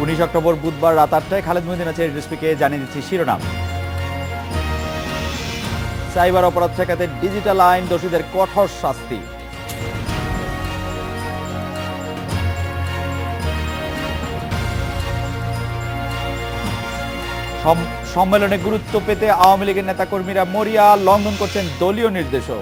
19 October বুধবার রাত 8টায় খালেদ মহিউদ্দিন আছে রিজভিকে জানিয়ে দিচ্ছি শিরোনাম। সাইবার অপরাধ ঠেকাতে ডিজিটাল আইন, দোষীদের কঠোর শাস্তি। সম্মেলনে গুরুত্ব পেতে আওয়ামী লীগের নেতাকর্মীরা মরিয়া, লঙ্ঘন করছেন দলীয় নির্দেশও।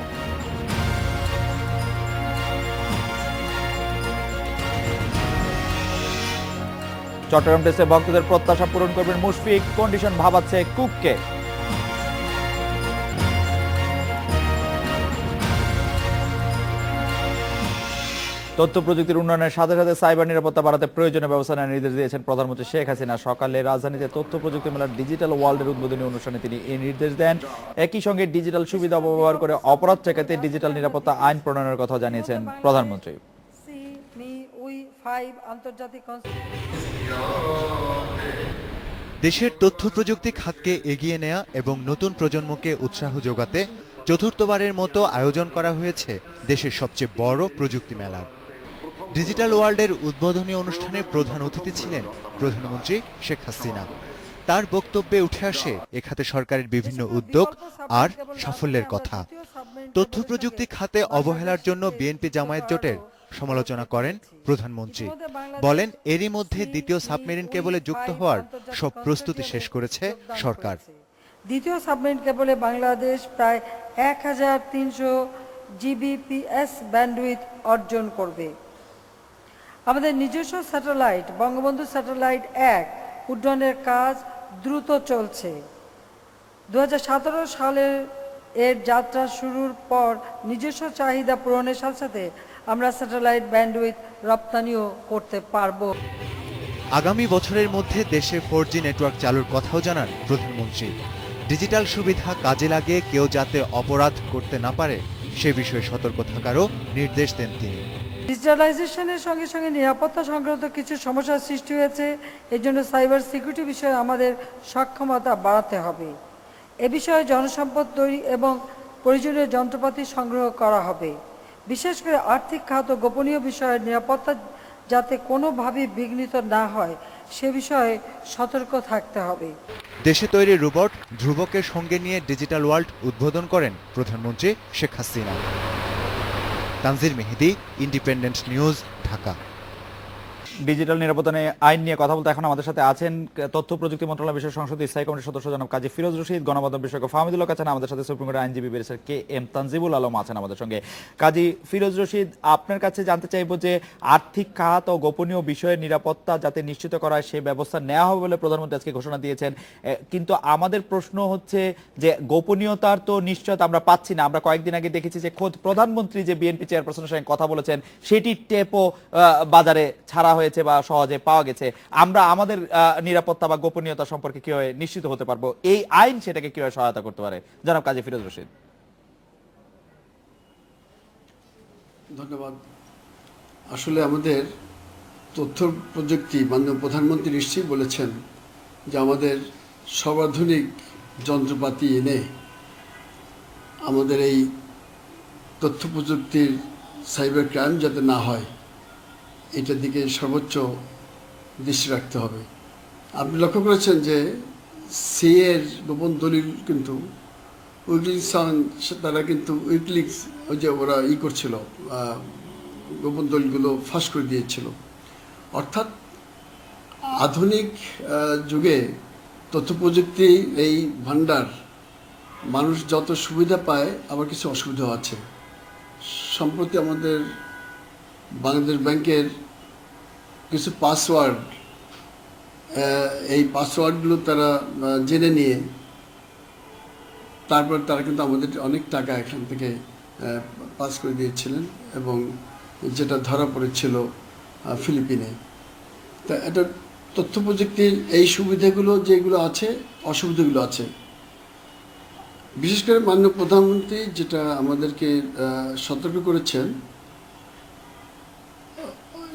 চট্টগ্রাম টেস্টে ভক্তদের প্রত্যাশা পূরণ করবেন মুশফিক, কন্ডিশন ভাবাচ্ছে কুককে। তথ্য প্রযুক্তির উন্নয়নের সাথে সাথে সাইবার নিরাপত্তা বাড়াতে প্রয়োজনীয় ব্যবস্থা নেওয়ার নির্দেশ দিয়েছেন প্রধানমন্ত্রী শেখ হাসিনা। সকালে রাজধানীতে তথ্য প্রযুক্তি মেলার ডিজিটাল ওয়ার্ল্ডের উদ্বোধনী অনুষ্ঠানে তিনি এই নির্দেশ দেন। একই সঙ্গে ডিজিটাল সুবিধা ব্যবহার করে অপরাধ ঠেকাতে ডিজিটাল নিরাপত্তা আইন প্রণয়নের কথা জানিয়েছেন প্রধানমন্ত্রী। দেশের তথ্য প্রযুক্তি খাতকে এগিয়ে নেওয়া এবং নতুন প্রজন্মকে উৎসাহ যোগাতে চতুর্থবারের মতো আয়োজন করা হয়েছে দেশের সবচেয়ে বড় প্রযুক্তি মেলার। ডিজিটাল ওয়ার্ল্ডের উদ্বোধনী অনুষ্ঠানে প্রধান অতিথি ছিলেন প্রধানমন্ত্রী শেখ হাসিনা। তার বক্তব্যে উঠে আসে এ খাতে সরকারের বিভিন্ন উদ্যোগ আর সাফল্যের কথা। তথ্য প্রযুক্তি খাতে অবহেলার জন্য বিএনপি জামায়াত জোটের সমালোচনা করেন প্রধানমন্ত্রী। বলেন, এরই মধ্যে দ্বিতীয় সাবমেরিন কেবলে যুক্ত হওয়ার সব প্রস্তুতি শেষ করেছে সরকার। দ্বিতীয় সাবমেরিন কেবলে বাংলাদেশ প্রায় 1300 জিবিপিএস ব্যান্ডউইথ অর্জন করবে। আমাদের নিজস্ব স্যাটেলাইট বঙ্গবন্ধু স্যাটেলাইট 1 উড্ডয়নের কাজ দ্রুত চলছে। 2017 সালের এর যাত্রা শুরুর পর নিজস্ব চাহিদা পূরণের সাথে সাথে আমরা স্যাটেলাইট ব্যান্ডউইথ রপ্তানিও করতে পারব। আগামী বছরের মধ্যে দেশে 4G নেটওয়ার্ক চালুর কথাও জানান প্রধানমন্ত্রী। ডিজিটাল সুবিধা কাজে লাগিয়ে কেউ যাতে অপরাধ করতে না পারে সে বিষয়ে সতর্ক থাকারও নির্দেশ দেন তিনি। ডিজিটালাইজেশনের সঙ্গে সঙ্গে নিরাপত্তা সংক্রান্ত কিছু সমস্যার সৃষ্টি হয়েছে। এর জন্য সাইবার সিকিউরিটি বিষয়ে আমাদের সক্ষমতা বাড়াতে হবে। এ বিষয়ে জনসম্পদ তৈরি এবং প্রয়োজনীয় যন্ত্রপাতি সংগ্রহ করা হবে। বিশেষ করে আর্থিক খাত ও গোপনীয় বিষয়ের নিরাপত্তা যাতে কোনোভাবেই বিঘ্নিত না হয় সে বিষয়ে সতর্ক থাকতে হবে। দেশে তৈরি রোবট ধ্রুবকের সঙ্গে নিয়ে ডিজিটাল ওয়ার্ল্ড উদ্বোধন করেন প্রধানমন্ত্রী শেখ হাসিনা। তানজির মেহেদি, ইন্ডিপেন্ডেন্ট নিউজ, ঢাকা। ডিজিটাল নিরাপত্তা আইন নিয়ে কথা বলতে এখন আমাদের সাথে আছেন তথ্য প্রযুক্তি মন্ত্রণালয় বিষয়ক সংসদীয় স্থায়ী কমিটির সদস্য জনাব কাজী ফিরোজ রশিদ, গণমাধ্যম বিষয়ক ফাহমিদুল হক আছেন আমাদের সাথে, সুপ্রিম কোর্টের আইনজীবী ব্যারিস্টার কে এম তানজিবুল আলম আছেন আমাদের সঙ্গে। কাজী ফিরোজ রশিদ, আপনার কাছে জানতে চাইব যে আর্থিক খাত ও গোপনীয় বিষয়ের নিরাপত্তা যাতে নিশ্চিত করা হয় সেই ব্যবস্থা নেওয়া হবে বলে প্রধানমন্ত্রী আজকে ঘোষণা দিয়েছেন, কিন্তু আমাদের প্রশ্ন হচ্ছে যে গোপনীয়তার তো নিশ্চয়তা আমরা পাচ্ছি না। আমরা কয়েকদিন আগে দেখেছি যে খোদ প্রধানমন্ত্রী যে বিএনপি চেয়ারপারসনের সঙ্গে কথা বলেছেন সেটি টেপও বাজারে ছাড়া হয়েছে বা সহজে পাওয়া গেছে। আমরা আমাদের নিরাপত্তা বা গোপনীয়তা সম্পর্কে কিভাবে নিশ্চিত হতে পারবো, এই আইন সেটাকে কিভাবে সহায়তা করতে পারে? জনাব কাজী ফিরোজ রশিদ। ধন্যবাদ। আসলে আমাদের তথ্য প্রযুক্তি মাননীয় প্রধানমন্ত্রী নিশ্চয়ই বলেছেন যে আমাদের সর্বাধুনিক যন্ত্রপাতি এনে আমাদের এই তথ্য প্রযুক্তির সাইবার ক্রাইম যাতে না হয় এটার দিকে সর্বোচ্চ দৃষ্টি রাখতে হবে। আপনি লক্ষ্য করেছেন যে সিএর গোপন দলিল কিন্তু উইকিলিক্স তারা কিন্তু উইকিলিক্স ওই যে ওরা করছিল গোপন দলিলগুলো ফাঁস করে দিয়েছিল। অর্থাৎ আধুনিক যুগে তথ্য প্রযুক্তি এই ভান্ডার মানুষ যত সুবিধা পায় আবার কিছু অসুবিধাও আছে। সম্প্রতি আমাদের বাংলাদেশ ব্যাংকের কিছু পাসওয়ার্ড, এই পাসওয়ার্ডগুলো তারা জেনে নিয়ে তারপর তারা কিন্তু আমাদের অনেক টাকা এখান থেকে পাস করে দিয়েছিলেন এবং যেটা ধরা পড়েছিল ফিলিপিনে। তা এটা তথ্য প্রযুক্তির এই সুবিধাগুলো যেগুলো আছে অসুবিধাগুলো আছে। বিশেষ করে মাননীয় প্রধানমন্ত্রী যেটা আমাদেরকে সতর্ক করেছেন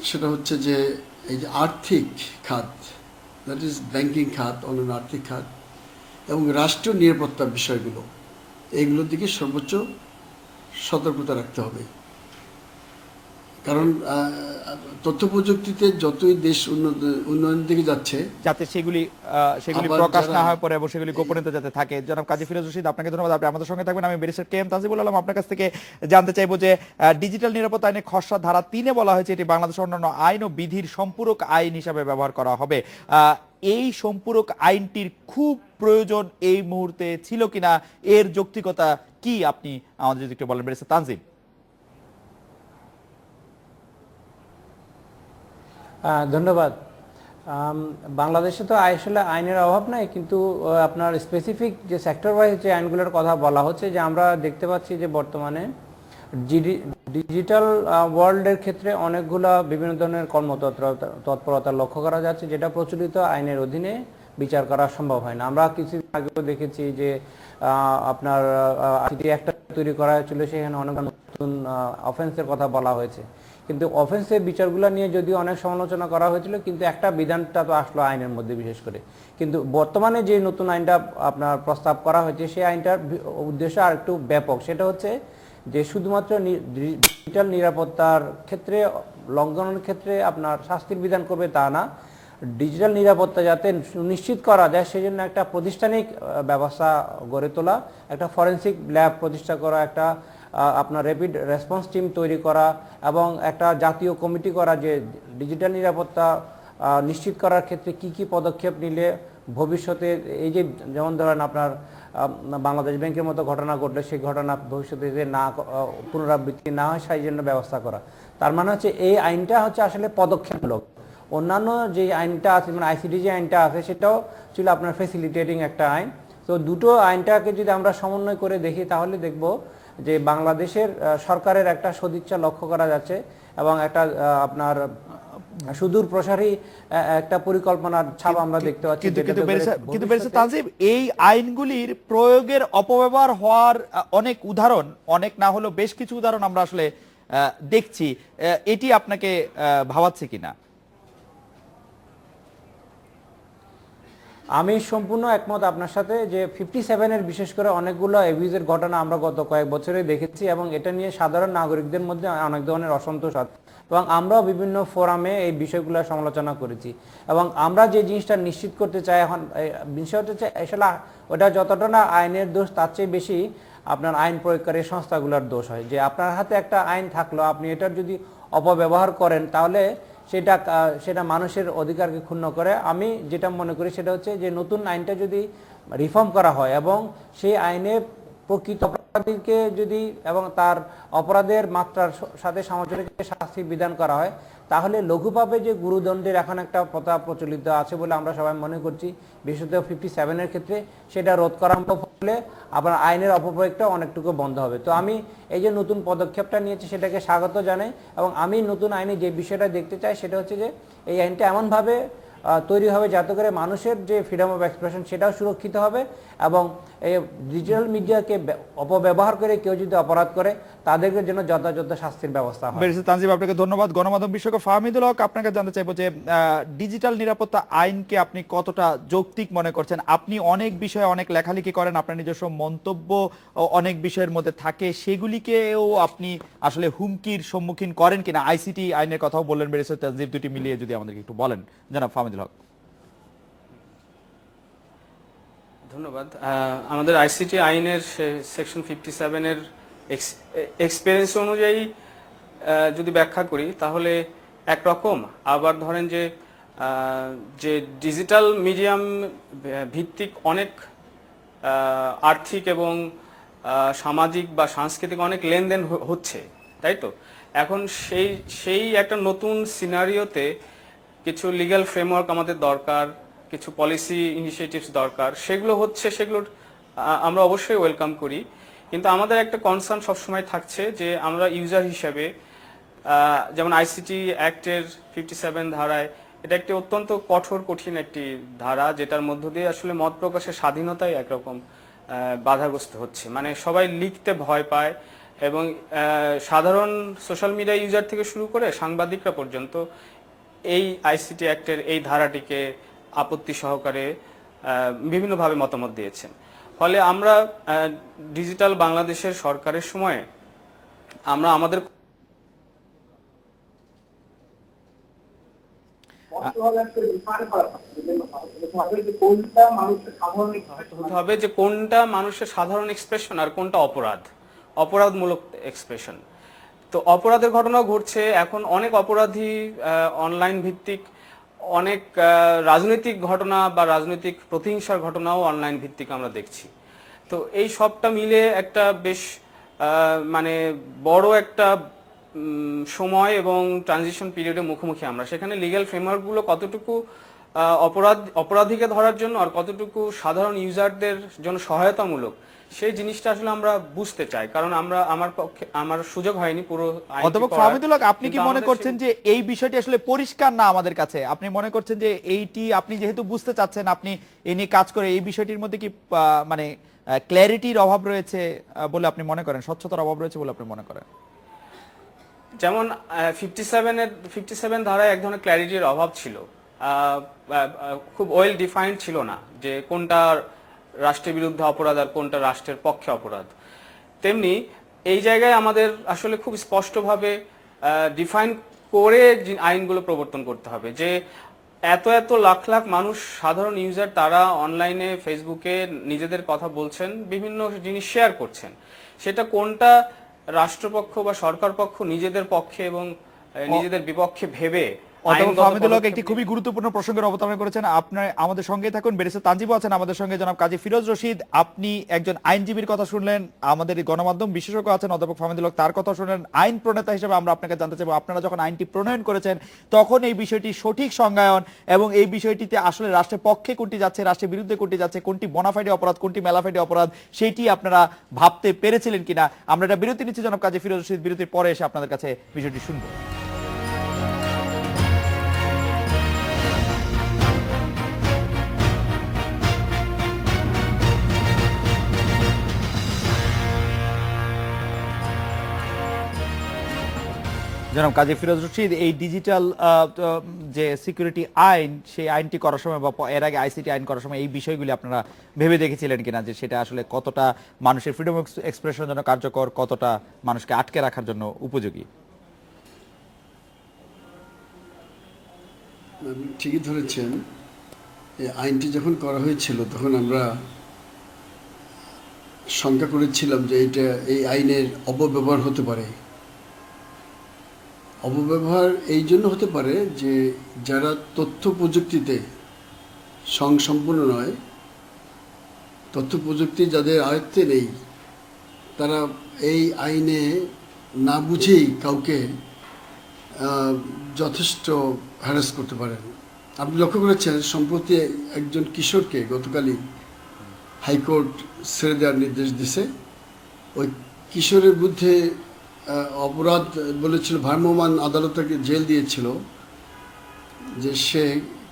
সেটা হচ্ছে যে এই যে আর্থিক খাত, দ্যাট ইজ ব্যাংকিং খাত, অন্যান্য আর্থিক খাত এবং রাষ্ট্রীয় নিরাপত্তার বিষয়গুলো, এইগুলোর দিকে সর্বোচ্চ সতর্কতা রাখতে হবে। কারণ তথ্য প্রযুক্তিতে যতই দেশ উন্নয়নের দিকে যাচ্ছে, যাতে সেগুলি আবার প্রকাশ না যারা- হয় পরে এবং সেগুলি গোপনীয়তা যাতে থাকে। জনাব কাজী ফিরোজ রশিদ, আপনাকে ধন্যবাদ, আপনি আমাদের সঙ্গে থাকবেন। আমি ব্যারিস্টার কে এম তানজিবুল আলম আপনার কাছ থেকে জানতে চাইবো যে ডিজিটাল নিরাপত্তা আইনে খসড়া ধারা 3-এ বলা হয়েছে এটি বাংলাদেশের অন্যান্য আইন ও বিধির সম্পূরক আইন হিসাবে ব্যবহার করা হবে। এই সম্পূরক আইনটির খুব প্রয়োজন এই মুহূর্তে ছিল কিনা, এর যৌক্তিকতা কি, আপনি আমাদের যদি একটু বলেন ব্যারিস্টার তানজিব। ধন্যবাদ। বাংলাদেশে তো আসলে আইনের অভাব নাই, কিন্তু আপনার স্পেসিফিক যে সেক্টর ওয়াইজ যে আইনগুলোর কথা বলা হচ্ছে, যে আমরা দেখতে পাচ্ছি যে বর্তমানে ডিজিটাল ওয়ার্ল্ডের ক্ষেত্রে অনেকগুলো বিভিন্ন ধরনের কর্মতৎপরতা লক্ষ্য করা যাচ্ছে, যেটা প্রচলিত আইনের অধীনে বিচার করা সম্ভব হয় না। আমরা কিছুদিন আগেও দেখেছি যে আপনার আইসিটি একটা তৈরি করা হয়েছিল, সেখানে অনেক নতুন অফেন্সের কথা বলা হয়েছে, কিন্তু অফেন্সের বিচারগুলো নিয়ে যদিও অনেক সমালোচনা করা হয়েছিল, কিন্তু একটা বিধানটা তো আসলো আইনের মধ্যে বিশেষ করে। কিন্তু বর্তমানে যে নতুন আইনটা আপনার প্রস্তাব করা হয়েছে, সেই আইনটার উদ্দেশ্য আর একটু ব্যাপক। সেটা হচ্ছে যে শুধুমাত্র ডিজিটাল নিরাপত্তার ক্ষেত্রে লঙ্ঘনের ক্ষেত্রে আপনার শাস্তির বিধান করবে তা না, ডিজিটাল নিরাপত্তা যাতে নিশ্চিত করা যায় সেজন্য একটা প্রাতিষ্ঠানিক ব্যবস্থা গড়ে তোলা, একটা ফরেনসিক ল্যাব প্রতিষ্ঠা করা, একটা আপনার র্যাপিড রেসপন্স টিম তৈরি করা এবং একটা জাতীয় কমিটি করা, যে ডিজিটাল নিরাপত্তা নিশ্চিত করার ক্ষেত্রে কি কি পদক্ষেপ নিলে ভবিষ্যতে এই যে যেমন ধরেন আপনার বাংলাদেশ ব্যাংকের মতো ঘটনা ঘটলে সেই ঘটনা ভবিষ্যতে যে না পুনরাবৃত্তি না হয় সেই জন্য ব্যবস্থা করা। তার মানে হচ্ছে এই আইনটা হচ্ছে আসলে পদক্ষেপমূলক। অন্যান্য যে আইনটা আছে, মানে আইসিটি যে আইনটা আছে, সেটাও ছিল আপনার ফেসিলিটেটিং একটা আইন। তো দুটো আইনটাকে যদি আমরা সমন্বয় করে দেখি, তাহলে দেখব যে বাংলাদেশের সরকারের একটা সদিচ্ছা লক্ষ্য করা যাচ্ছে এবং একটা আপনার সুদূর প্রসারী একটা পরিকল্পনার ছাপ আমরা দেখতে পাচ্ছি। কিন্তু ব্যারিস্টার তানজিব, এই আইনগুলির প্রয়োগের অপব্যবহার হওয়ার অনেক উদাহরণ, অনেক না হলেও বেশ কিছু উদাহরণ আমরা আসলে দেখছি। এটি আপনাকে ভাবাচ্ছে কিনা? আমি সম্পূর্ণ একমত আপনার সাথে যে 57-এর বিশেষ করে অনেকগুলো অ্যাবিউজের ঘটনা আমরা গত কয়েক বছরে দেখেছি এবং এটা নিয়ে সাধারণ নাগরিকদের মধ্যে অনেক ধরনের অসন্তোষ আছে এবং আমরাও বিভিন্ন ফোরামে এই বিষয়গুলো সমালোচনা করেছি। এবং আমরা যে জিনিসটা নিশ্চিত করতে চাই এখন, বিষয়টা হচ্ছে আসলে ওটা যতটা না আইনের দোষ, তার চেয়ে বেশি আপনার আইন প্রয়োগকারী সংস্থাগুলোর দোষ হয়। যে আপনার হাতে একটা আইন থাকলো, আপনি এটার যদি অপব্যবহার করেন তাহলে সেটা মানুষের অধিকারকে ক্ষুণ্ণ করে। আমি যেটা মনে করি সেটা হচ্ছে যে নতুন আইনটা যদি রিফর্ম করা হয় এবং সেই আইনে প্রকৃত অপরাধীকে যদি এবং তার অপরাধের মাত্রার সাথে সামঞ্জস্য শাস্তির বিধান করা হয়, তাহলে লঘুভাবে যে গুরুদণ্ডের এখন একটা প্রথা প্রচলিত আছে বলে আমরা সবাই মনে করছি, বিশেষত 57-এর ক্ষেত্রে সেটা রোধ করা সম্ভব হলে আপনার আইনের অপপ্রয়োগটা অনেকটুকু বন্ধ হবে। তো আমি এই যে নতুন পদক্ষেপটা নিয়েছি সেটাকে স্বাগত জানাই এবং আমি নতুন আইনে যে বিষয়টা দেখতে চাই সেটা হচ্ছে যে এই আইনটা এমনভাবে তৈরি হবে যাতে করে মানুষের যে ফ্রিডম অফ এক্সপ্রেশন সেটাও সুরক্ষিত হবে এবং এই ডিজিটাল মিডিয়াকে অপব্যবহার করে কেউ যদি অপরাধ করে তাদেরকে জন্য যথাযথ শাস্তির ব্যবস্থা হয়। ব্যারিস্টার তানজিব, আপনাকে ধন্যবাদ। গণমাধ্যম বিশেষজ্ঞ ফাহমিদুল হক, আপনাকে জানতে চাইবো যে ডিজিটাল নিরাপত্তা আইনকে আপনি কতটা যৌক্তিক মনে করছেন? আপনি অনেক বিষয়ে অনেক লেখালেখি করেন, আপনার নিজস্ব মন্তব্য অনেক বিষয়ের মধ্যে থাকে, সেগুলিকেও আপনি আসলে হুমকির সম্মুখীন করেন কিনা? আইসিটি আইনের কথাও বললেন ব্যারিস্টার তানজিব, দুটি মিলিয়ে যদি আমাদেরকে একটু বলেন জনাব ফাহমিদুল হক। ধন্যবাদ। আমাদের আইসিটি আইনের সেকশন 57-এর এক্সপিরিয়েন্স অনুযায়ী যদি ব্যাখ্যা করি তাহলে একরকম, আবার ধরেন যে ডিজিটাল মিডিয়াম ভিত্তিক অনেক আর্থিক এবং সামাজিক বা সাংস্কৃতিক অনেক লেনদেন হচ্ছে, তাই তো? এখন সেই একটা নতুন সিনারিওতে কিছু লিগ্যাল ফ্রেমওয়ার্ক আমাদের দরকার, কিছু পলিসি ইনিশিয়েটিভস দরকার। সেগুলো আমরা অবশ্যই ওয়েলকাম করি, কিন্তু আমাদের একটা কনসার্ন সবসময় থাকছে যে আমরা ইউজার হিসেবে, যেমন আইসিটি অ্যাক্টের 57 ধারায়, এটা একটি অত্যন্ত কঠিন একটি ধারা, যেটার মধ্য দিয়ে আসলে মত প্রকাশের স্বাধীনতাই একরকম বাধাগ্রস্ত হচ্ছে। মানে সবাই লিখতে ভয় পায় এবং সাধারণ সোশ্যাল মিডিয়া ইউজার থেকে শুরু করে সাংবাদিকরা পর্যন্ত এই আইসিটি অ্যাক্টের এই ধারাটিকে আপত্তি সহকারে বিভিন্নভাবে মতামত দিয়েছেন। ফলে আমরা ডিজিটাল বাংলাদেশের সরকারের সময়ে আমরা আমাদের হতে হবে যে কোনটা মানুষের সাধারণ এক্সপ্রেশন আর কোনটা অপরাধমূলক এক্সপ্রেশন। তো অপরাধের ঘটনাও ঘটছে এখন, অনেক অপরাধী অনলাইন ভিত্তিক, অনেক রাজনৈতিক ঘটনা বা রাজনৈতিক প্রতিহিংসার ঘটনাও অনলাইন ভিত্তিক আমরা দেখছি। তো এই সবটা মিলে একটা বেশ মানে বড় একটা সময় এবং ট্রানজিশন পিরিয়ডের মুখোমুখি আমরা। সেখানে লিগ্যাল ফ্রেমওয়ার্কগুলো কতটুকু অপরাধীকে ধরার জন্য আর কতটুকু সাধারণ ইউজারদের জন্য সহায়তামূলক, সেই জিনিসটা আসলে আমরা বুঝতে চাই। কারণ আমার সুযোগ হয়নি পুরো অধ্যাপক ফাহমিদুল হক, আপনি কি মনে করছেন যে এই বিষয়টি আসলে পরিষ্কার না আমাদের কাছে? আপনি মনে করছেন যে এইটি আপনি যেহেতু বুঝতে চাচ্ছেন, আপনি এ নিয়ে কাজ করে, এই বিষয়টির মধ্যে কি মানে ক্ল্যারিটির অভাব রয়েছে বলে আপনি মনে করেন, স্বচ্ছতার অভাব রয়েছে বলে আপনি মনে করেন? যেমন 57 ধারায় এক ধরনের ক্ল্যারিটির অভাব ছিল, খুব ওয়েল ডিফাইন্ড ছিল না যে কোনটা রাষ্ট্রের বিরুদ্ধে অপরাধ আর কোনটা রাষ্ট্রের পক্ষে অপরাধ। তেমনি এই জায়গায় আমাদের আসলে খুব স্পষ্টভাবে ডিফাইন করে আইনগুলো প্রবর্তন করতে হবে যে এত লাখ লাখ মানুষ, সাধারণ ইউজার, তারা অনলাইনে ফেসবুকে নিজেদের কথা বলছেন, বিভিন্ন জিনিস শেয়ার করছেন, সেটা কোনটা রাষ্ট্রপক্ষ বা সরকার পক্ষ নিজেদের পক্ষে এবং নিজেদের বিপক্ষে ভেবে। অধ্যাপক ফাহমিদুল হক একটি খুবই গুরুত্বপূর্ণ প্রসঙ্গের অবতারণা করেছেন। আপনার আমাদের সঙ্গে থাকুন, ব্যারিস্টার তানজিবও আছেন আমাদের সঙ্গে, জনাব কাজী ফিরোজ রশিদ। আপনি একজন আইনজীবীর কথা শুনলেন, আমাদের গণমাধ্যম বিশেষজ্ঞ আছেন অধ্যাপক ফাহমিদুল হক, তার কথা শুনলেন। আইন প্রণেতা হিসেবে আমরা আপনাকে জানতে চাইব, আপনারা যখন আইনটি প্রণয়ন করেছেন তখন এই বিষয়টি সঠিক সংজ্ঞায়ন এবং এই বিষয়টিতে আসলে রাষ্ট্রের পক্ষে কোনটি যাচ্ছে, রাষ্ট্রের বিরুদ্ধে কোনটি যাচ্ছে, কোনটি বোনাফাইডে অপরাধ, কোনটি মেলাফাইডে অপরাধ, সেইটি আপনারা ভাবতে পেরেছিলেন কিনা? আমরা একটা বিরতি নিচ্ছি জনাব কাজী ফিরোজ রশিদ, বিরতির পরে এসে আপনাদের কাছে বিষয়টি শুনবো। জনাব কাজী ফিরোজ রশিদ, এই ডিজিটাল যে সিকিউরিটি আইন, সেই আইনটি করার সময় বা এর আগে আইসিটি আইন করার সময় এই বিষয়গুলি আপনারা ভেবে দেখেছিলেন কিনা যে সেটা আসলে কতটা মানুষের ফ্রিডম অফ এক্সপ্রেশনের জন্য কার্যকর, কতটা মানুষকে আটকে রাখার জন্য উপযোগী? ঠিকই ধরেছেন, এই আইনটি যখন করা হয়েছিল তখন আমরা শঙ্কা করেছিলাম যে এই আইনের অপব্যবহার হতে পারে। অপব্যবহার এই জন্য হতে পারে যে যারা তথ্য প্রযুক্তিতে স্বয়ংসম্পূর্ণ নয়, তথ্য প্রযুক্তি যাদের আয়ত্তে নেই, তারা এই আইনে না বুঝেই কাউকে যথেষ্ট হ্যারাস করতে পারেন। আপনি লক্ষ্য করেছেন সম্প্রতি একজন কিশোরকে গতকালই হাইকোর্ট ছেড়ে দেওয়ার নির্দেশ দিয়েছে। ওই কিশোরের বিরুদ্ধে অপরাধ বলেছিল, ভ্রাম্যমাণ আদালত তাকে জেল দিয়েছিল যে সে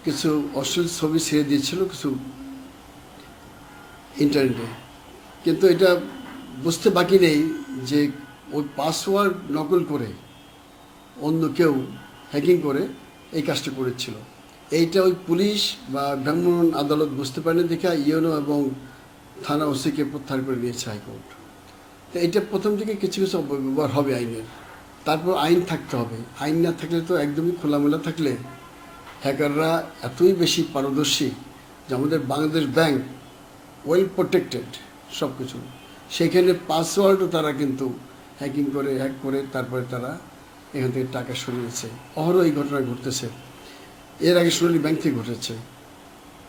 কিছু অশ্লীল ছবি ছেড়ে দিয়েছিল কিছু ইন্টারনেটে। কিন্তু এটা বুঝতে বাকি নেই যে ওই পাসওয়ার্ড নকল করে অন্য কেউ হ্যাকিং করে এই কাজটা করেছিল। এইটা ওই পুলিশ বা ভ্রাম্যমাণ আদালত বুঝতে পারেনি দেখে ইউনো এবং থানা ওসিকে প্রত্যাহার করে নিয়েছে হাইকোর্ট। তো এটা প্রথম থেকে কিছু কিছু অপব্যবহার হবে আইনের, তারপর আইন থাকতে হবে। আইন না থাকলে তো একদমই খোলামেলা থাকলে হ্যাকাররা এতই বেশি পারদর্শী যে আমাদের বাংলাদেশ ব্যাংক ওয়েল প্রোটেক্টেড সব কিছু, সেখানে পাসওয়ার্ডও তারা কিন্তু হ্যাক করে তারপরে তারা এখান থেকে টাকা সরিয়েছে। অহরহ এই ঘটনা ঘটতেছে, এর আগে সোনালী ব্যাংক থেকে ঘটেছে।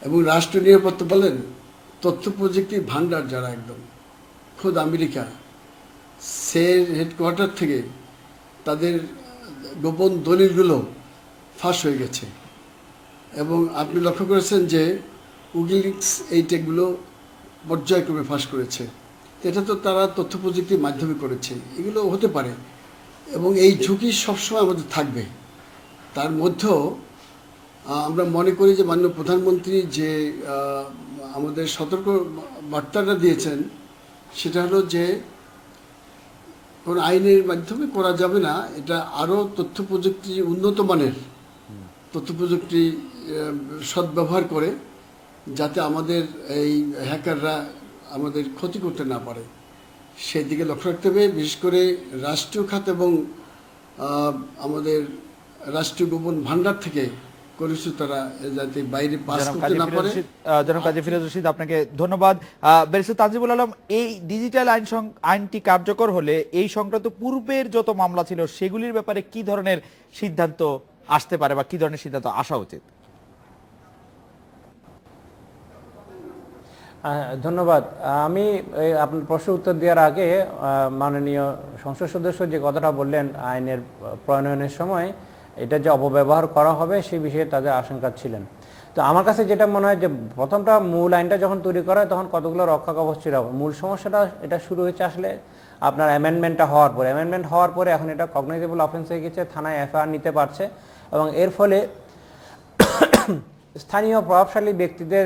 এবং রাষ্ট্র নিরাপত্তা বলেন, তথ্য প্রযুক্তির ভান্ডার যারা একদম খোদ আমেরিকা, সে হেডকোয়ার্টার থেকে তাদের গোপন দলিলগুলো ফাঁস হয়ে গেছে। এবং আপনি লক্ষ্য করেছেন যে উইকিলিক্স এই টেকগুলো পর্যায়ক্রমে ফাঁস করেছে। এটা তো তারা তথ্য প্রযুক্তির মাধ্যমে করেছে, এগুলো হতে পারে এবং এই ঝুঁকি সবসময় আমাদের থাকবে। তার মধ্যেও আমরা মনে করি যে মাননীয় প্রধানমন্ত্রী যে আমাদের সতর্ক বার্তাটা দিয়েছেন, সেটা হলো যে কোন আইনের মাধ্যমে করা যাবে না, এটা আরও তথ্য প্রযুক্তি উন্নত মানের তথ্য প্রযুক্তি সদ্ব্যবহার করে যাতে আমাদের এই হ্যাকাররা আমাদের ক্ষতি করতে না পারে সেই দিকে লক্ষ্য রাখতে হবে। বিশেষ করে রাষ্ট্রীয় খাত এবং আমাদের রাষ্ট্রীয় গোপন ভান্ডার থেকে করেছি তারা যাতে বাইরে পাস জনাব করতে না পারে। জনাব কাজী ফিরোজ রশিদ, আপনাকে ধন্যবাদ। ব্যারিস্টার তানজিবুল আলম, এই ডিজিটাল আইনটি কার্যকর হলে এই সংক্রান্ত পূর্বের যত মামলা ছিল সেগুলির ব্যাপারে কি ধরনের সিদ্ধান্ত আসতে পারে বা কি ধরনের সিদ্ধান্ত আসা উচিত? ধন্যবাদ। আমি আপনার প্রশ্নের উত্তর দেওয়ার আগে মাননীয় সংসদ সদস্য যে কথাটা বললেন আইনের প্রণয়নের সময় এটা যে অপব্যবহার করা হবে সেই বিষয়ে তাদের আশঙ্কা ছিলেন। তো আমার কাছে যেটা মনে হয় যে প্রথমটা মূল আইনটা যখন তৈরি করা হয় তখন কতগুলো রক্ষা কবচ ছিল। মূল সমস্যাটা এটা শুরু হয়েছে আসলে আপনার অ্যামেন্ডমেন্টটা হওয়ার পরে। অ্যামেন্ডমেন্ট হওয়ার পরে এখন এটা কগনাইজেবল অফেন্স হয়ে গেছে, থানায় এফআইআর নিতে পারছে এবং এর ফলে স্থানীয় প্রভাবশালী ব্যক্তিদের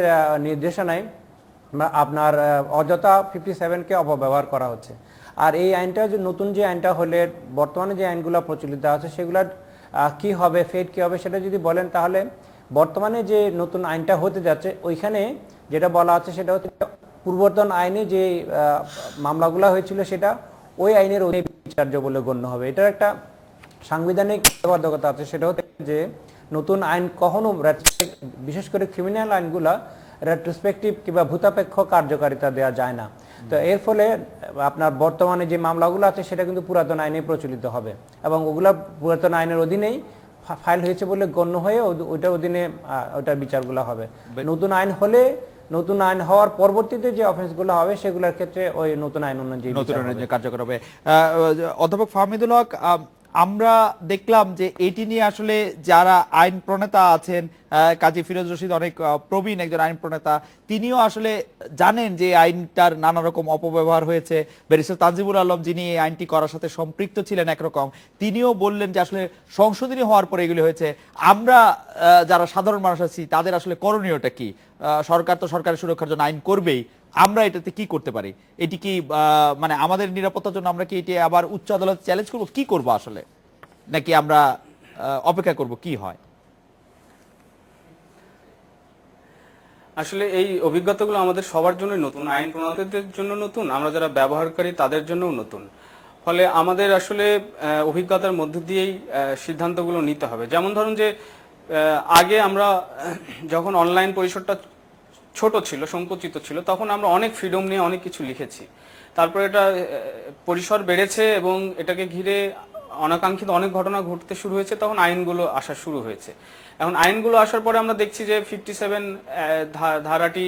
নির্দেশনায় আপনার অযথা 57-কে অপব্যবহার করা হচ্ছে। আর এই আইনটা যে নতুন যে আইনটা হলে বর্তমানে যে আইনগুলো প্রচলিত আছে সেগুলোর কি হবে, ফেট কি হবে সেটা যদি বলেন তাহলে বর্তমানে যে নতুন আইনটা হতে যাচ্ছে ওইখানে যেটা বলা আছে সেটা হচ্ছে পূর্বতন আইনে যে মামলাগুলো হয়েছিল সেটা ওই আইনের অধীনে বিচার্য বলে গণ্য হবে। এটার একটা সাংবিধানিক বাধ্যবাধকতা আছে, সেটা হচ্ছে যে নতুন আইন কখনো বিশেষ করে ক্রিমিনাল আইনগুলা রেট্রোস্পেক্টিভ কিংবা ভূতাপেক্ষ কার্যকারিতা দেওয়া যায় না। তো এর ফলে আপনার বর্তমানে যে মামলাগুলো আছে সেটা কিন্তু পুরাতন আইনে প্রচলিত হবে এবং ওগুলা পুরাতন আইনের অধীনেই ফাইল হয়েছে বলে গণ্য হয়ে ওইটার অধীনে ওইটার বিচারগুলো হবে। নতুন আইন হলে নতুন আইন হওয়ার পরবর্তীতে যে অফেন্সগুলো হবে সেগুলোর ক্ষেত্রে ওই নতুন আইন অনুযায়ী কার্যকর হবে। অধ্যাপক ফাহমিদুল হক, আমরা দেখলাম যে এটি নিয়ে আসলে যারা আইন প্রণেতা আছেন, কাজী ফিরোজ রশিদ অনেক প্রবীণ একজন আইন প্রণেতা, তিনিও আসলে জানেন যে আইনটার নানা রকম অপব্যবহার হয়েছে। ব্যারিস্টার তানজিবুল আলম যিনি এই আইনটি করার সাথে সম্পৃক্ত ছিলেন একরকম, তিনিও বললেন যে আসলে সংশোধনী হওয়ার পরে এগুলি হয়েছে। আমরা যারা সাধারণ মানুষ আছি তাদের আসলে করণীয়টা কি? সরকার তো সরকারের সুরক্ষার জন্য আইন করবেই, আমরা এটাতে কি করতে পারি? এটি কি মানে আমাদের নিরাপত্তার জন্য আমরা কি এটি আবার উচ্চ আদালত চ্যালেঞ্জ করব, কি করব আসলে, নাকি আমরা অপেক্ষা করব, কি হয়? আসলে এই অভিজ্ঞতাগুলো আমাদের সবার জন্য নতুন, আইন প্রণেতাদের জন্য নতুন, আমরা যারা ব্যবহারকারী তাদের জন্যও নতুন। ফলে আমাদের আসলে অভিজ্ঞতার মধ্য দিয়েই সিদ্ধান্তগুলো নিতে হবে। যেমন ধরুন যে আগে আমরা যখন অনলাইন পরিসরটা ছোট ছিল, সংকুচিত ছিল, তখন আমরা অনেক ফ্রিডম নিয়ে অনেক কিছু লিখেছি। তারপরে এটা পরিসর বেড়েছে এবং এটাকে ঘিরে অনাকাঙ্ক্ষিত অনেক ঘটনা ঘটতে শুরু হয়েছে, তখন আইনগুলো আসা শুরু হয়েছে। এখন আইনগুলো আসার পরে আমরা দেখছি যে 57 ধারাটি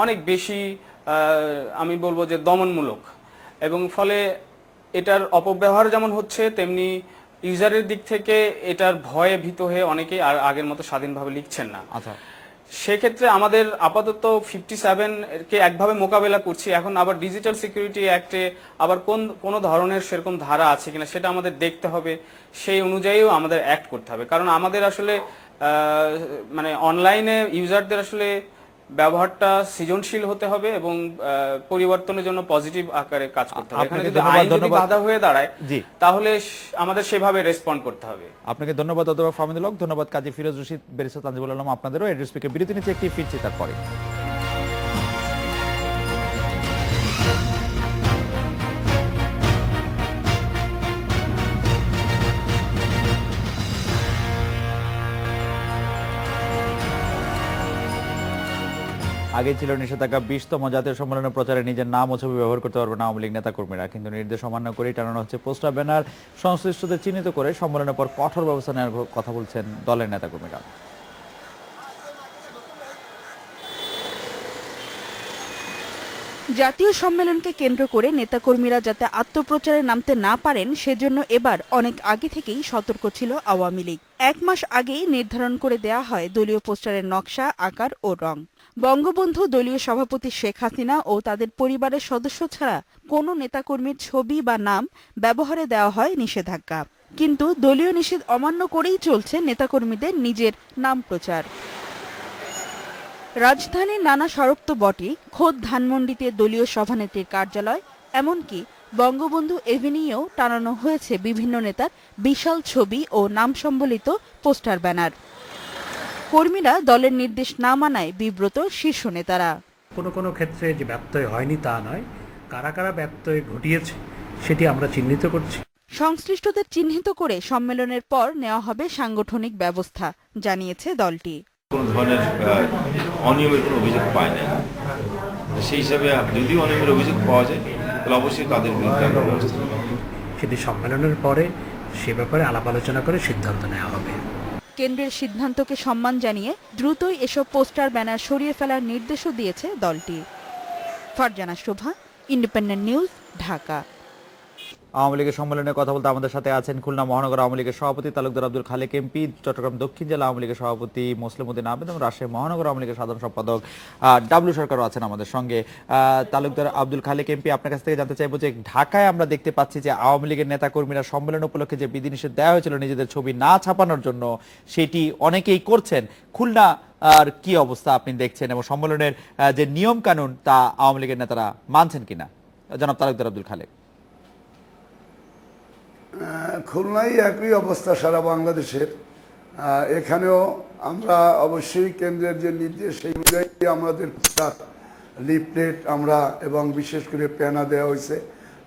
অনেক বেশি আমি বলবো যে দমনমূলক, এবং ফলে এটার অপব্যবহার যেমন হচ্ছে তেমনি ইউজারের দিক থেকে এটার ভয়ে ভীত হয়ে অনেকেই আর আগের মতো স্বাধীনভাবে লিখছেন না। আচ্ছা, সেক্ষেত্রে আমাদের আপাতত 57-কে একভাবে মোকাবেলা করছি। এখন আবার ডিজিটাল সিকিউরিটি অ্যাক্টে আবার কোন ধরনের সেরকম ধারা আছে কিনা সেটা আমাদের দেখতে হবে, সেই অনুযায়ীও আমাদের অ্যাক্ট করতে হবে। কারণ আমাদের আসলে মানে অনলাইনে ইউজারদের আসলে ব্যবহারটা সৃজনশীল হতে হবে এবং পরিবর্তনের জন্য পজিটিভ আকারে কাজ করতে হবে। এখানে যদি আইন যদি বাধা হয়ে দাঁড়ায় তাহলে আমাদের সেভাবে রেসপন্ড করতে হবে। আপনাকে ধন্যবাদ অধ্যাপক ফাহমিদুল হক, ধন্যবাদ কাজী ফিরোজ রশিদ, ব্যারিস্টার তানজিবুল আলম, আপনাদেরও। এড্রেস স্পিকে বিরতি নিচ্ছে, একটি ফিরছি তারপরে। আগে ছিল নিষেধাজ্ঞা, 20তম জাতীয় সম্মেলনের প্রচারে নিজের নাম ও ছবি ব্যবহার করতে পারবে না আওয়ামী লীগ নেতাকর্মীরা, কিন্তু নির্দেশ অমান্য করেই টানানো হচ্ছে পোস্টার ব্যানার। সংশ্লিষ্টদের চিহ্নিত করে সম্মেলনের পর কঠোর ব্যবস্থা নেওয়ার কথা বলছেন দলের নেতাকর্মীরা। জাতীয় সম্মেলনকে কেন্দ্র করে নেতাকর্মীরা যাতে আত্মপ্রচারে নামতে না পারেন সেজন্য এবার অনেক আগে থেকেই সতর্ক ছিল আওয়ামী লীগ। 1 মাস আগেই নির্ধারণ করে দেয়া হয় দলীয় পোস্টারের নকশা, আকার ও রং। বঙ্গবন্ধু, দলীয় সভাপতি শেখ হাসিনা ও তাদের পরিবারের সদস্য ছাড়া কোনো নেতাকর্মীর ছবি বা নাম ব্যবহারে দেওয়া হয় নিষেধাজ্ঞা। কিন্তু দলীয় নিষেধ অমান্য করেই চলছে নেতাকর্মীদের নিজের নাম প্রচার। রাজধানীর নানা সড়ক তো বটেই, খোদ ধানমন্ডিতে দলীয় সভানেত্রীর কার্যালয়, এমনকি বঙ্গবন্ধু এভিনিউয়েও টানানো হয়েছে বিভিন্ন নেতার বিশাল ছবি ও নাম সম্বলিত পোস্টার ব্যানার। কর্মীরা দলের নির্দেশ না মানায় বিব্রত শীর্ষ নেতারা। কোনো কোনো ক্ষেত্রে যে ব্যত্যয় হয়নি তা নয়, কারা কারা ব্যত্যয় ঘটিয়েছে সেটি আমরা চিহ্নিত করছি। সংশ্লিষ্টদের চিহ্নিত করে সম্মেলনের পর নেওয়া হবে সাংগঠনিক ব্যবস্থা, জানিয়েছে দলটি। কোনো ধরনের অনিয়মের কোনো অভিযোগ পায় না। সেই হিসাবে যদি অনিয়মের অভিযোগ পাওয়া যায় তাহলে অবশ্যই তাদের বিরুদ্ধে আমরা ব্যবস্থা নেব। সেটি সম্মেলনের পরে সে ব্যাপারে আলাপ আলোচনা করে সিদ্ধান্ত নেওয়া হবে। কেন্দ্রের সিদ্ধান্তকে সম্মান জানিয়ে দ্রুতই এসব পোস্টার ব্যানার সরিয়ে ফেলার নির্দেশও দিয়েছে দলটি। ফারজানা শোভা, ইন্ডিপেন্ডেন্ট নিউজ, ঢাকা। আওয়ামী লীগের সম্মেলনে কথা বলতে আমাদের সাথে আছেন খুলনা মহানগর আওয়ামী লীগের সভাপতি তালুকদার আব্দুল খালেক এমপি, চট্টগ্রাম দক্ষিণ জেলা আওয়ামী লীগের সভাপতি মুসলিম উদ্দিন আহমেদ এবং রাজশাহী মহানগর আওয়ামী লীগের সাধারণ সম্পাদক ডাবলু সরকারও আছেন আমাদের সঙ্গে। তালুকদার আব্দুল খালেক এমপি, আপনার কাছ থেকে জানতে চাইবো যে ঢাকায় আমরা দেখতে পাচ্ছি যে আওয়ামী লীগের নেতাকর্মীরা সম্মেলন উপলক্ষে যে বিধিনিষেধ দেওয়া হয়েছিল নিজেদের ছবি না ছাপানোর জন্য, সেটি অনেকেই করছেন। খুলনা আর কি অবস্থা আপনি দেখছেন এবং সম্মেলনের যে নিয়ম কানুন তা আওয়ামী লীগের নেতারা মানছেন কিনা? জনাব তালুকদার আব্দুল খালেক। খুলনায় একই অবস্থা সারা বাংলাদেশের। এখানেও আমরা অবশ্যই কেন্দ্রের যে নির্দেশ সেই অনুযায়ী আমাদের লিফলেট আমরা এবং বিশেষ করে প্যানা দেওয়া হয়েছে।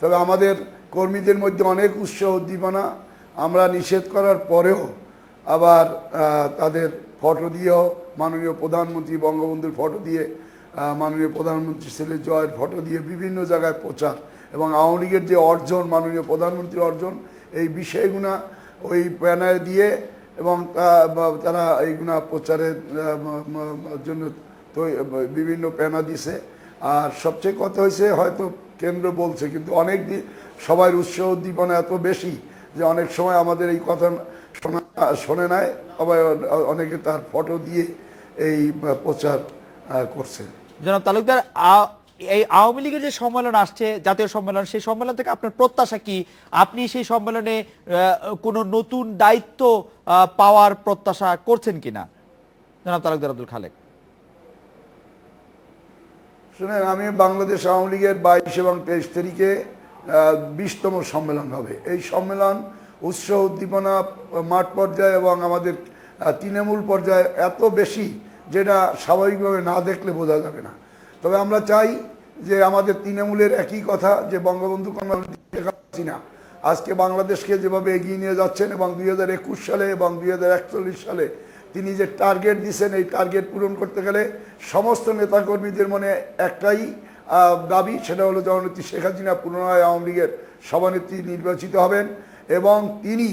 তবে আমাদের কর্মীদের মধ্যে অনেক উৎসাহ উদ্দীপনা, আমরা নিষেধ করার পরেও আবার তাদের ফটো দিয়েও মাননীয় প্রধানমন্ত্রী বঙ্গবন্ধুর ফটো দিয়ে, মাননীয় প্রধানমন্ত্রী ছেলে জয়ের ফটো দিয়ে বিভিন্ন জায়গায় প্রচার এবং আওয়ামী লীগের যে অর্জন, মাননীয় প্রধানমন্ত্রীর অর্জন, এই বিষয়গুলা ওই প্যানায় দিয়ে এবং তারা এইগুলা প্রচারের জন্য তো বিভিন্ন প্যানা দিছে। আর সবচেয়ে কথা হয়েছে, হয়তো কেন্দ্র বলছে কিন্তু অনেক সবাই উৎসাহ উদ্দীপনা এত বেশি যে অনেক সময় আমাদের এই কথা শোনে নাই, আবার অনেকে তার ফটো দিয়ে এই প্রচার করছে। জনাব তালুকদার, এই আওয়ামী লীগের যে সম্মেলন আসছে, জাতীয় সম্মেলন, সেই সম্মেলন থেকে আপনার প্রত্যাশা কি? আপনি সেই সম্মেলনে কোনো নতুন দায়িত্ব পাওয়ার প্রত্যাশা করছেন কিনা? জনাব তালুকদার আব্দুল খালেক। শুনেন, আমি বাংলাদেশ আওয়ামী লীগের 22 এবং 23 তারিখে 20তম সম্মেলন হবে। এই সম্মেলন উৎসাহ উদ্দীপনা মাঠ পর্যায়ে এবং আমাদের তৃণমূল পর্যায়ে এত বেশি যেটা স্বাভাবিকভাবে না দেখলে বোঝা যাবে না। তবে আমরা চাই যে আমাদের তৃণমূলের একই কথা যে বঙ্গবন্ধু কন্যা শেখ হাসিনা আজকে বাংলাদেশকে যেভাবে এগিয়ে নিয়ে যাচ্ছেন এবং 2021 সালে এবং 2041 সালে তিনি যে টার্গেট দিয়েছেন, এই টার্গেট পূরণ করতে গেলে সমস্ত নেতাকর্মীদের মনে একটাই দাবি, সেটা হলো জননেত্রী শেখ হাসিনা পুনরায় আওয়ামী লীগের সভানেত্রী নির্বাচিত হবেন এবং তিনি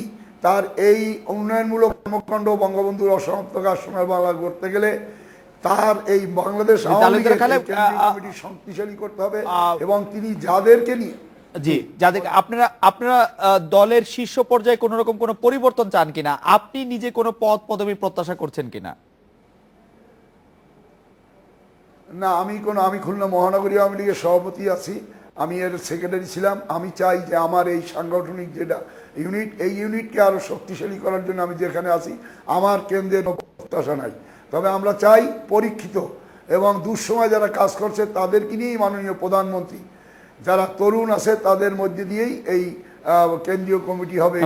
তার এই উন্নয়নমূলক কর্মকাণ্ড বঙ্গবন্ধুর অসমাপ্ত কাজ সোনার বাংলা করতে গেলে তার এই বাংলাদেশ আওয়ামী লীগের কমিটি শক্তিশালী করতে হবে এবং তিনি যাদেরকে নিয়ে যাদের আপনারা দলের শীর্ষ পর্যায়ে কোন রকম কোনো পরিবর্তন চান কিনা? আপনি নিজে কোনো পদ পদবি প্রত্যাশা করছেন কিনা? না, আমি খুলনা মহানগরী আওয়ামী লীগের সভাপতি আছি, আমি এর সেক্রেটারি ছিলাম। আমি চাই যে আমার এই সাংগঠনিক যেটা ইউনিট, এই ইউনিটকে আরো শক্তিশালী করার জন্য আমি যেখানে আছি আমার কেন্দ্রের প্রত্যাশা নাই। তবে আমরা চাই পরীক্ষিত এবং দুঃসময় যারা কাজ করছে তাদেরকে নিয়েই মাননীয় প্রধানমন্ত্রী, যারা তরুণ আছে তাদের মধ্যে দিয়েই এই কেন্দ্রীয় কমিটি হবে।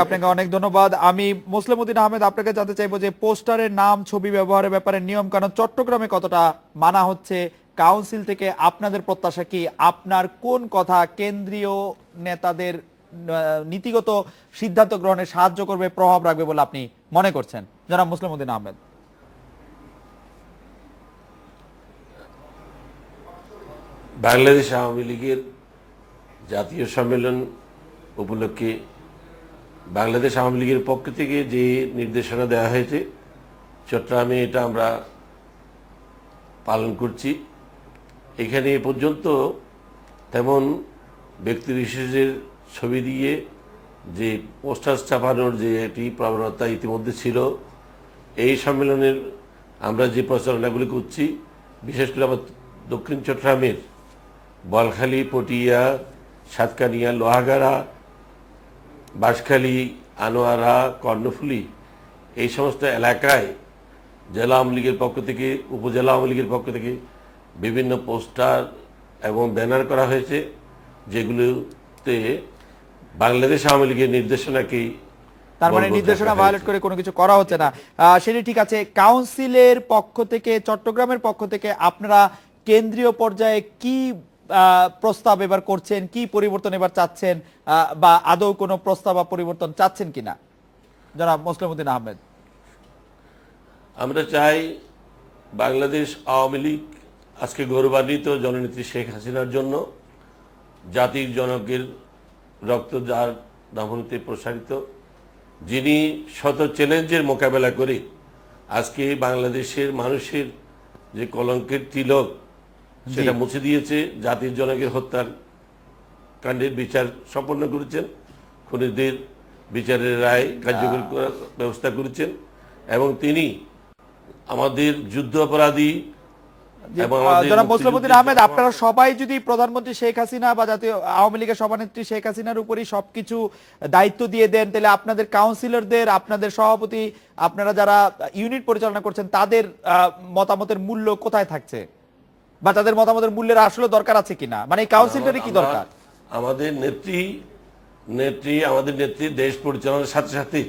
আপনাকে অনেক ধন্যবাদ। আমি মুসলিম উদ্দিন আহমেদ, আপনাকে জানতে চাইবো যে পোস্টারের নাম ছবি ব্যবহারের ব্যাপারে নিয়ম কানুন চট্টগ্রামে কতটা মানা হচ্ছে? কাউন্সিল থেকে আপনাদের প্রত্যাশা কি? আপনার কোন কথা কেন্দ্রীয় নেতাদের নীতিগত সিদ্ধান্ত গ্রহণে সাহায্য করবে, প্রভাব রাখবে বলে আপনি মনে করছেন? জনাব মুসলিম উদ্দিন আহমেদ। বাংলাদেশ আওয়ামী লীগের জাতীয় সম্মেলন উপলক্ষে বাংলাদেশ আওয়ামী লীগের পক্ষ থেকে যে নির্দেশনা দেওয়া হয়েছে চট্টগ্রামে, এটা আমরা পালন করছি। এখানে এ পর্যন্ত তেমন ব্যক্তি বিশেষের ছবি দিয়ে যে পোস্টার ছাপানোর যে একটি প্রবণতা ইতিমধ্যে ছিল, এই সম্মেলনের আমরা যে প্রচারণাগুলি করছি, বিশেষ করে আমার দক্ষিণ চট্টগ্রামের বলখালী, পটিয়া, সাতকানিয়া, লোহাগাড়া, বাঁশখালী, আনোয়ারা, কর্ণফুলী, এই সমস্ত এলাকায় জেলা আওয়ামী লীগের পক্ষ থেকে, উপজেলা আওয়ামী লীগের পক্ষ থেকে বিভিন্ন পোস্টার এবং ব্যানার করা হয়েছে, যেগুলোতে বাংলাদেশ আওয়ামী লীগের নির্দেশনাকেই, তার মানে নির্দেশনা ভায়োলেট করে কোনো কিছু করা হচ্ছে না, সেটি ঠিক আছে। কাউন্সিলের পক্ষ থেকে, চট্টগ্রামের পক্ষ থেকে আপনারা কেন্দ্রীয় পর্যায়ে কি প্রস্তাব এবার করছেন, কি পরিবর্তন এবার চাচ্ছেন, বা আদৌ কোনো প্রস্তাব বা পরিবর্তন চাচ্ছেন কিনা, জনাব মোসলেম উদ্দিন আহমেদ? আমরা চাই বাংলাদেশ আওয়ামী লীগ আজকে গৌরবান্বিত জননেত্রী শেখ হাসিনার জন্য জাতির জনকের রক্ত যার ধমনীতে প্রসারিত, যিনি শত চ্যালেঞ্জের মোকাবেলা করে আজকে বাংলাদেশের মানুষের যে কলঙ্কের তিলক সেটা মুছে দিয়েছে, জাতির জনকের হত্যার কাণ্ডের বিচার সম্পন্ন করেছেন, খুনিদের বিচারের রায় কার্যকর করার ব্যবস্থা করেছেন, এবং তিনি আমাদের যুদ্ধ অপরাধী জনাব মোসলেম উদ্দিন আহমেদ, আপনারা সবাই যদি প্রধানমন্ত্রী শেখ হাসিনা বা জাতীয় আওয়ামী লীগের সভানেত্রী শেখ হাসিনার উপরই সবকিছু দায়িত্ব দিয়ে দেন, তাহলে আপনাদের কাউন্সিলরদের, আপনাদের সভাপতি, আপনারা যারা ইউনিট পরিচালনা করছেন তাদের মতামতের মূল্য কোথায় থাকছে, বা তাদের মতামতের মূল্যের আসলে দরকার আছে কিনা, মানে এই কাউন্সিলরের কি দরকার? আমাদের নেত্রী দেশ পরিচালনার সাথে সাথে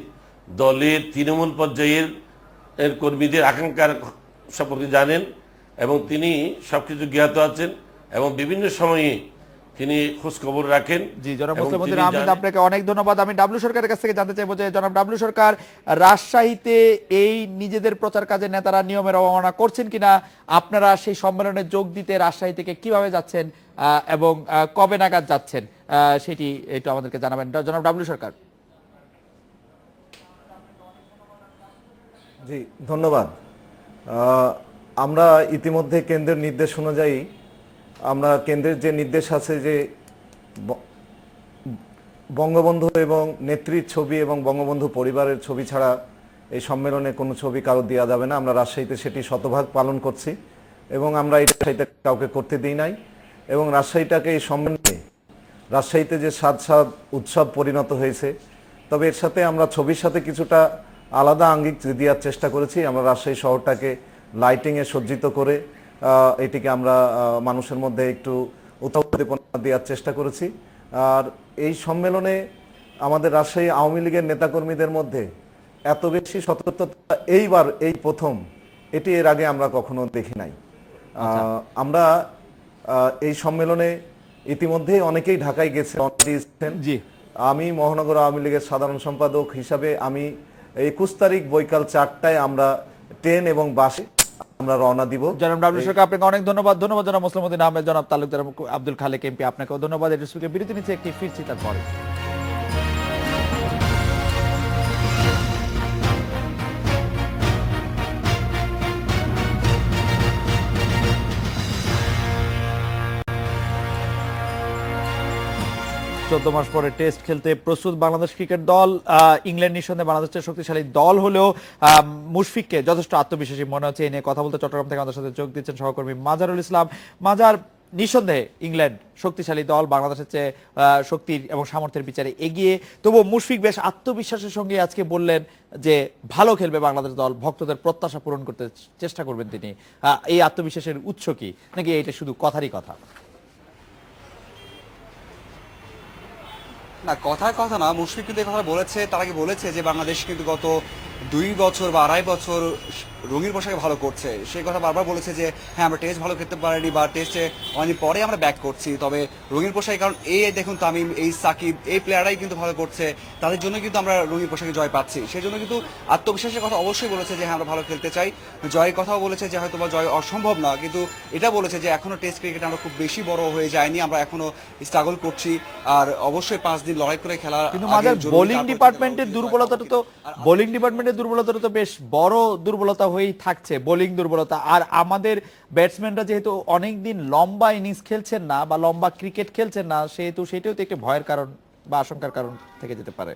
দলের তৃণমূল পর্যায়ের কর্মীদের আকাঙ্ক্ষার সম্পর্কে জানেন, এবং তিনি সবকিছু জ্ঞাত আছেন, এবং বিভিন্ন সময়ে তিনি খোঁজ খবর রাখেন। জি, জনাব মোসলেম উদ্দিন আহমেদ, আপনাকে অনেক ধন্যবাদ। আমি ডাবলু সরকারের কাছ থেকে জানতে চাইবো যে জনাব ডাবলু সরকার, রাজশাহীতে এই নিজেদের প্রচার কাজে নেতারা নিয়মের অবমাননা করছেন কিনা, আপনারা সেই সম্মেলনে যোগ দিতে রাজশাহী থেকে কিভাবে যাচ্ছেন এবং কবে নাগাদ যাচ্ছেন, সেটি একটু আমাদেরকে জানাবেন জনাব ডাবলু সরকার। জি, ধন্যবাদ। আমরা ইতিমধ্যে কেন্দ্রের নির্দেশ অনুযায়ী, আমরা কেন্দ্রের যে নির্দেশ আছে যে বঙ্গবন্ধু এবং নেত্রীর ছবি এবং বঙ্গবন্ধু পরিবারের ছবি ছাড়া এই সম্মেলনে কোনো ছবি কারো দেওয়া যাবে না, আমরা রাজশাহীতে সেটি শতভাগ পালন করছি, এবং আমরা এটা কাউকে করতে দিই নাই, এবং রাজশাহীটাকে এই সম্মেলনে, রাজশাহীতে যে সাত উৎসব পরিণত হয়েছে, তবে এর সাথে আমরা ছবির সাথে কিছুটা আলাদা আঙ্গিক দেওয়ার চেষ্টা করেছি। আমরা রাজশাহী শহরটাকে লাইটিংয়ে সজ্জিত করে এটিকে আমরা মানুষের মধ্যে একটু উদ্দীপনা দেওয়ার চেষ্টা করেছি। আর এই সম্মেলনে আমাদের রাজশাহী আওয়ামী লীগের নেতাকর্মীদের মধ্যে এত বেশি সতর্কতা এইবার এই প্রথম, এটি এর আগে আমরা কখনো দেখি নাই। আমরা এই সম্মেলনে ইতিমধ্যেই অনেকেই ঢাকায় গেছেন। আমি মহানগর আওয়ামী লীগের সাধারণ সম্পাদক হিসাবে আমি 21 তারিখ বৈকাল 4টায় আমরা ট্রেন এবং বাসে আমরা রওনা দিব। জনাব ডাবলু সরকার, আপনাকে অনেক ধন্যবাদ। জনাব মোসলেম উদ্দিন আহমেদ, জনাব তালুকদার আব্দুল খালেক এমপি, আপনাকেও ধন্যবাদ। এর বিরতি নিচ্ছে, একটি ফিরছি তারপরে। চোদ্দ মাস পরে টেস্ট খেলতে প্রস্তুত বাংলাদেশ ক্রিকেট দল। ইংল্যান্ড নিঃসন্দেহে বাংলাদেশের শক্তিশালী দল হলেও মুশফিককে যথেষ্ট আত্মবিশ্বাসী মনে হচ্ছে। এই নিয়ে কথা বলতে চট্টগ্রাম থেকে আমাদের সাথে যোগ দিচ্ছেন সহকর্মী মাজারুল ইসলাম। মাজার, নিঃসন্দেহে ইংল্যান্ড শক্তিশালী দল, বাংলাদেশের চেয়ে শক্তির এবং সামর্থ্যের বিচারে এগিয়ে, তবুও মুশফিক বেশ আত্মবিশ্বাসের সঙ্গে আজকে বললেন যে ভালো খেলবে বাংলাদেশ দল, ভক্তদের প্রত্যাশা পূরণ করতে চেষ্টা করবেন তিনি। এই আত্মবিশ্বাসের উৎস কি, নাকি এটা শুধু কথারই কথা? না, কথার কথা না, মুশফিক কিন্তু এই কথা বলেছে। তার আগে বলেছে যে বাংলাদেশ কিন্তু গত 2 বছর বা 2.5 বছর রঙিন পোশাকে ভালো করছে। সেই কথা বারবার বলেছে যে হ্যাঁ, আমরা টেস্ট ভালো খেলতে পারিনি, বা টেস্টে অনেকদিন পরে আমরা ব্যাক করছি, তবে রঙিন পোশাকে, কারণ এই দেখুন তামিম, এই সাকিব, এই প্লেয়াররাই কিন্তু ভালো করছে, তাদের জন্য কিন্তু আমরা রঙিন পোশাকে জয় পাচ্ছি। সেই জন্য কিন্তু আত্মবিশ্বাসের কথা অবশ্যই বলেছে যে হ্যাঁ, আমরা ভালো খেলতে চাই। জয়ের কথাও বলেছে যে হয়তো বা জয় অসম্ভব না, কিন্তু এটা বলেছে যে এখনো টেস্ট ক্রিকেটে আমরা খুব বেশি বড় হয়ে যায়নি, আমরা এখনো স্ট্রাগল করছি, আর অবশ্যই 5 দিন লড়াই করে খেলা। কিন্তু আমাদের বোলিং ডিপার্টমেন্টের দুর্বলতাটা তো বেশ বড় দুর্বলতা হয়েই থাকছে, বোলিং দুর্বলতা। আর আমাদের ব্যাটসম্যানরা যেহেতু অনেকদিন লম্বা ইনিংস খেলছেন না বা লম্বা ক্রিকেট খেলছেন না, সেহেতু সেটাও তো একটি ভয়ের কারণ বা আশঙ্কার কারণ থেকে যেতে পারে।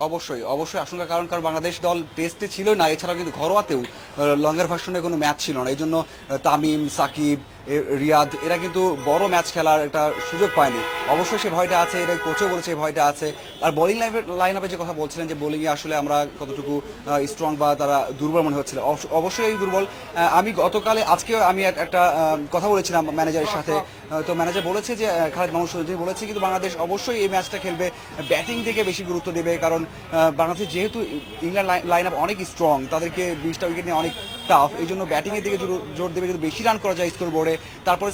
অবশ্যই আশঙ্কার কারণ, কারণ বাংলাদেশ দল টেস্টে ছিল না, এছাড়াও কিন্তু ঘরোয়াতেও লঙ্গের ভার্সনে কোনো ম্যাচ ছিল না। এই জন্য তামিম, সাকিব, রিয়াদ এরা কিন্তু বড় ম্যাচ খেলার একটা সুযোগ পায়নি। অবশ্যই সে ভয়টা আছে, এটা কোচও বলেছে এই ভয়টা আছে। আর বোলিং লাইন আপে যে কথা বলছিলেন যে বোলিংয়ে আসলে আমরা কতটুকু স্ট্রং বা তারা দুর্বল মনে হচ্ছিল, অবশ্যই দুর্বল। আমি গতকালে, আজকেও আমি একটা কথা বলেছিলাম ম্যানেজারের সাথে, তো ম্যানেজার বলেছে যে খালেদ মাহমুদ চৌধুরী বলেছে কিন্তু বাংলাদেশ অবশ্যই এই ম্যাচটা খেলবে, ব্যাটিং থেকে বেশি গুরুত্ব দেবে, কারণ বাংলাদেশ যেহেতু ইংল্যান্ড লাইন আপ অনেক স্ট্রং, তাদেরকে 20টা উইকেট নিয়ে অনেক টাফ, এই জন্য ব্যাটিংয়ের দিকে জোর দেবে, যদি বেশি রান করা যায় স্কোর বোর্ডে। তারপরে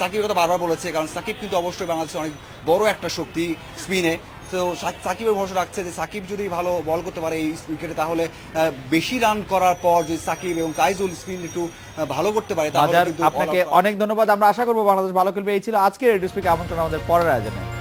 সাকিবের কথা বারবার বলেছে, কারণ সাকিব কিন্তু অবশ্যই বাংলাদেশের অনেক বড় একটা শক্তি স্পিনে। তো সাকিবের ভরসা রাখছে যে সাকিব যদি ভালো বল করতে পারে এই উইকেটে, তাহলে বেশি রান করার পর যদি সাকিব এবং তাইজুল স্পিন একটু ভালো করতে পারে তাহলে বাজার, কিন্তু আপনাকে অনেক ধন্যবাদ। আমরা আশা করবো বাংলাদেশ ভালো খেলবে। এই ছিল আজকের রেডিও স্পিকে আমন্ত্রণ আমাদের পরের আয়োজনে।